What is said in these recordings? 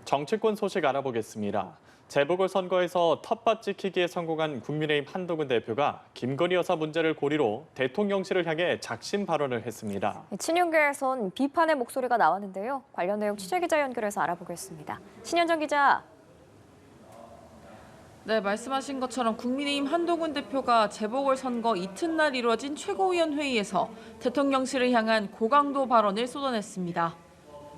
정치권 소식 알아보겠습니다. 재보궐선거에서 텃밭 지키기에 성공한 국민의힘 한동훈 대표가 김건희 여사 문제를 고리로 대통령실을 향해 작심 발언을 했습니다. 친윤계에선 비판의 목소리가 나왔는데요. 관련 내용 취재기자 연결해서 알아보겠습니다. 신현정 기자. 네, 말씀하신 것처럼 국민의힘 한동훈 대표가 재보궐선거 이튿날 이루어진 최고위원 회의에서 대통령실을 향한 고강도 발언을 쏟아냈습니다.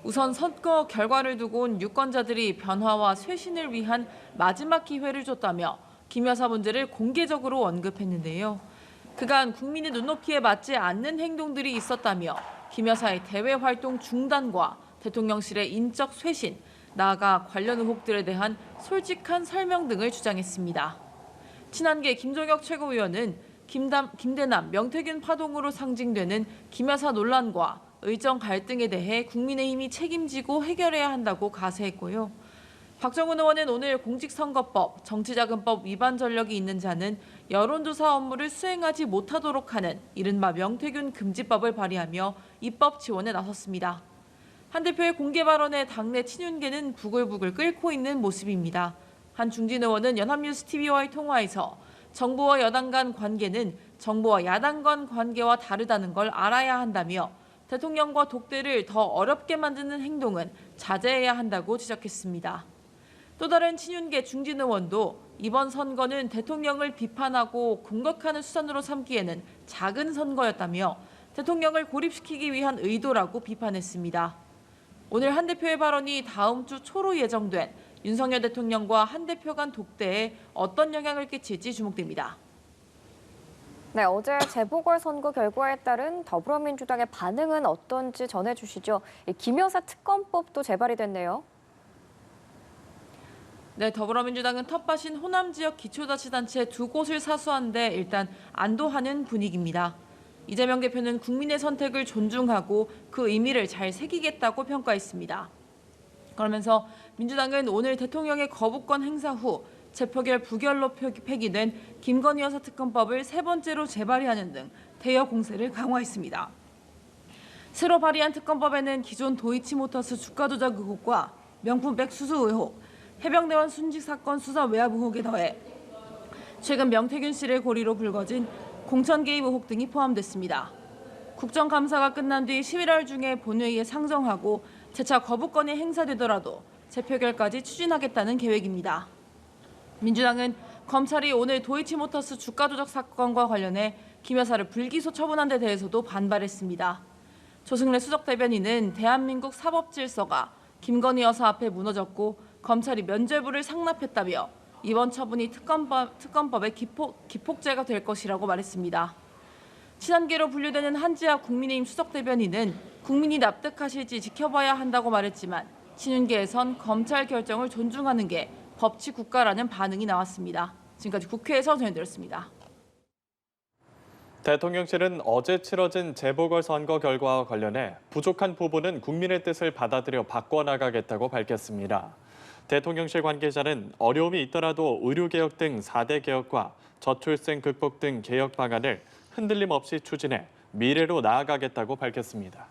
우선 선거 결과를 두고 온 유권자들이 변화와 쇄신을 위한 마지막 기회를 줬다며 김 여사 문제를 공개적으로 언급했는데요. 그간 국민의 눈높이에 맞지 않는 행동들이 있었다며 김 여사의 대외 활동 중단과 대통령실의 인적 쇄신, 나아가 관련 의혹들에 대한 솔직한 설명 등을 주장했습니다. 친한계 김종혁 최고위원은 김대남, 명태균 파동으로 상징되는 김 여사 논란과 의정 갈등에 대해 국민의힘이 책임지고 해결해야 한다고 가세했고요. 박정훈 의원은 오늘 공직선거법, 정치자금법 위반 전력이 있는 자는 여론조사 업무를 수행하지 못하도록 하는 이른바 명태균 금지법을 발의하며 입법 지원에 나섰습니다. 한 대표의 공개 발언에 당내 친윤계는 부글부글 끓고 있는 모습입니다. 한 중진 의원은 연합뉴스 TV와의 통화에서 정부와 여당 간 관계는 정부와 야당 간 관계와 다르다는 걸 알아야 한다며 대통령과 독대를 더 어렵게 만드는 행동은 자제해야 한다고 지적했습니다. 또 다른 친윤계 중진 의원도 이번 선거는 대통령을 비판하고 공격하는 수단으로 삼기에는 작은 선거였다며 대통령을 고립시키기 위한 의도라고 비판했습니다. 오늘 한 대표의 발언이 다음 주 초로 예정된 윤석열 대통령과 한 대표 간 독대에 어떤 영향을 끼칠지 주목됩니다. 네, 어제 재보궐선거 결과에 따른 더불어민주당의 반응은 어떤지 전해주시죠. 김 여사 특검법도 재발이 됐네요. 네, 더불어민주당은 텃밭인 호남 지역 기초자치단체 두 곳을 사수한 데 일단 안도하는 분위기입니다. 이재명 대표는 국민의 선택을 존중하고 그 의미를 잘 새기겠다고 평가했습니다. 그러면서 민주당은 오늘 대통령의 거부권 행사 후 재표결 부결로 폐기된 김건희 여사 특검법을 세 번째로 재발의하는 등 대여 공세를 강화했습니다. 새로 발의한 특검법에는 기존 도이치모터스 주가 조작 의혹과 명품백 수수 의혹, 해병대원 순직 사건 수사 외압 의혹에 더해 최근 명태균 씨를 고리로 불거진 공천 개입 의혹 등이 포함됐습니다. 국정감사가 끝난 뒤 11월 중에 본회의에 상정하고 재차 거부권이 행사되더라도 재표결까지 추진하겠다는 계획입니다. 민주당은 검찰이 오늘 도이치모터스 주가 조작 사건과 관련해 김 여사를 불기소 처분한 데 대해서도 반발했습니다. 조승래 수석 대변인은 대한민국 사법 질서가 김건희 여사 앞에 무너졌고 검찰이 면죄부를 상납했다며 이번 처분이 특검법의 기폭제가 될 것이라고 말했습니다. 친한계로 분류되는 한지아 국민의힘 수석 대변인은 국민이 납득하실지 지켜봐야 한다고 말했지만 친윤계에선 검찰 결정을 존중하는 게 법치 국가라는 반응이 나왔습니다. 지금까지 국회에서 전해드렸습니다. 대통령실은 어제 치러진 재보궐선거 결과와 관련해 부족한 부분은 국민의 뜻을 받아들여 바꿔나가겠다고 밝혔습니다. 대통령실 관계자는 어려움이 있더라도 의료개혁 등 4대 개혁과 저출생 극복 등 개혁 방안을 흔들림 없이 추진해 미래로 나아가겠다고 밝혔습니다.